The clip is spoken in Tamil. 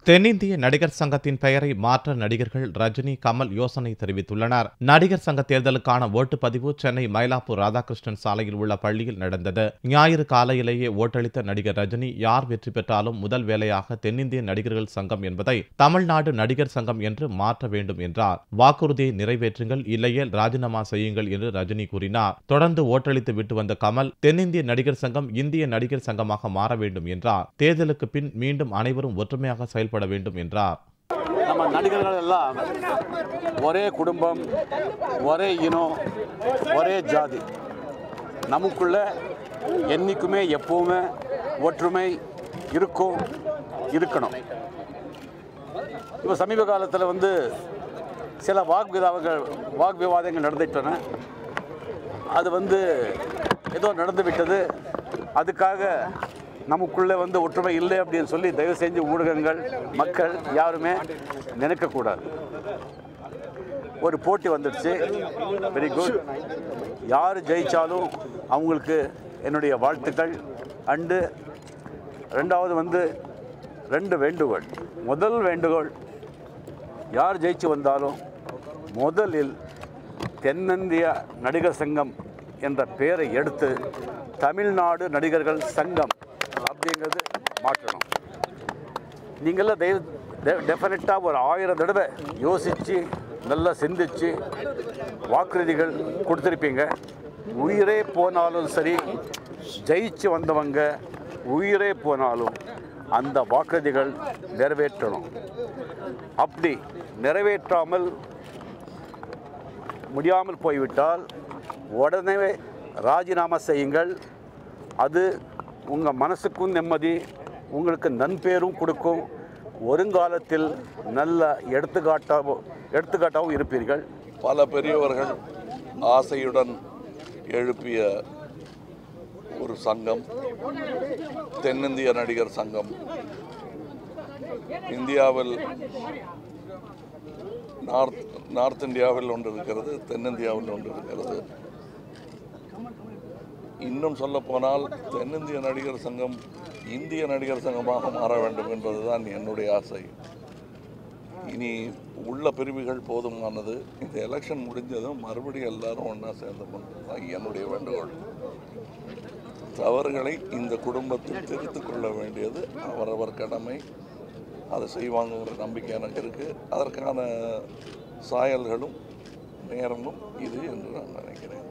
தென்னிந்திய நடிகர் சங்கத்தின் பெயரை மாற்ற நடிகர்கள் ரஜினி, கமல் யோசனை தெரிவித்துள்ளனர். நடிகர் சங்க தேர்தலுக்கான ஓட்டுப்பதிவு சென்னை மயிலாப்பூர் ராதாகிருஷ்ணன் சாலையில் உள்ள பள்ளியில் நடந்தது. ஞாயிறு காலையிலேயே ஓட்டளித்த நடிகர் ரஜினி, யார் வெற்றி பெற்றாலும் முதல் வேலையாக தென்னிந்திய நடிகர்கள் சங்கம் என்பதை தமிழ்நாடு நடிகர் சங்கம் என்று மாற்ற வேண்டும் என்றார். வாக்குறுதியை நிறைவேற்றுங்கள், இல்லையேல் ராஜினாமா செய்யுங்கள் என்று ரஜினி கூறினார். தொடர்ந்து ஓட்டளித்து விட்டு வந்த கமல், தென்னிந்திய நடிகர் சங்கம் இந்திய நடிகர் சங்கமாக மாற வேண்டும் என்றார். தேர்தலுக்கு பின் மீண்டும் அனைவரும் ஒற்றுமையாக செயல்பட வேண்டும் என்றார். நம்ம நடிகர்கள் எல்லாம் ஒரே குடும்பம், ஒரே இனம், ஒரே ஜாதி. நமக்குள்ள என்னைக்குமே எப்பவுமே ஒற்றுமை இருக்கணும். இப்போ சமீப காலத்தில் சில வாக்குவிவாதங்கள் நடந்துட்டன. அது ஏதோ நடந்து விட்டது. அதுக்காக நமக்குள்ளே ஒற்றுமை இல்லை அப்படின்னு சொல்லி தயவு செஞ்சு ஊடகங்கள், மக்கள் யாருமே நினைக்கக்கூடாது. ஒரு போட்டி வந்துடுச்சு, வெரி குட். யார் ஜெயித்தாலும் அவங்களுக்கு என்னுடைய வாழ்த்துக்கள். ரெண்டாவது ரெண்டு வேண்டுகோள். முதல் வேண்டுகோள், யார் ஜெயிச்சு வந்தாலும் முதலில் தென்னிந்திய நடிகர் சங்கம் என்ற பெயரை எடுத்து தமிழ்நாடு நடிகர்கள் சங்கம் அப்படிங்கிறது மாற்றணும். நீங்கள்லாம் டெஃபினட்டாக ஒரு 1000 தடவை யோசித்து நல்லா சிந்திச்சு வாக்குறுதிகள் கொடுத்துருப்பீங்க. உயிரே போனாலும் சரி, ஜெயிச்சு வந்தவங்க உயிரே போனாலும் அந்த வாக்குறுதிகள் நிறைவேற்றணும். அப்படி நிறைவேற்றாமல் முடியாமல் போய்விட்டால் உடனே ராஜினாமா செய்யுங்கள். அது உங்கள் மனசுக்கும் நிம்மதி, உங்களுக்கு நன்பேரும் கொடுக்கும். வருங்காலத்தில் நல்ல எடுத்துக்காட்டாகவும் இருப்பீர்கள். பல பெரியவர்கள் ஆசையுடன் எழுப்பிய ஒரு சங்கம் தென்னிந்திய நடிகர் சங்கம். இந்தியாவில் நார்த் இந்தியாவில் ஒன்று இருக்கிறது, தென்னிந்தியாவில் ஒன்று இருக்கிறது. இன்னும் சொல்ல போனால் தென்னிந்திய நடிகர் சங்கம் இந்திய நடிகர் சங்கமாக மாற வேண்டும் என்பதுதான் என்னுடைய ஆசை. இனி உள்ள பிரிவுகள் போதுமானது. இந்த எலெக்ஷன் முடிஞ்சதும் மறுபடியும் எல்லாரும் ஒன்றா சேர்ந்து கொண்டதுதான் என்னுடைய வேண்டுகோள். தவறுகளை இந்த குடும்பத்தில் திருத்திக் கொள்ள வேண்டியது அவரவர் கடமை. அதை செய்வாங்கிற நம்பிக்கை எனக்கு இருக்குது. அதற்கான சாயல்களும் நேரமும் இது என்று நான் நினைக்கிறேன்.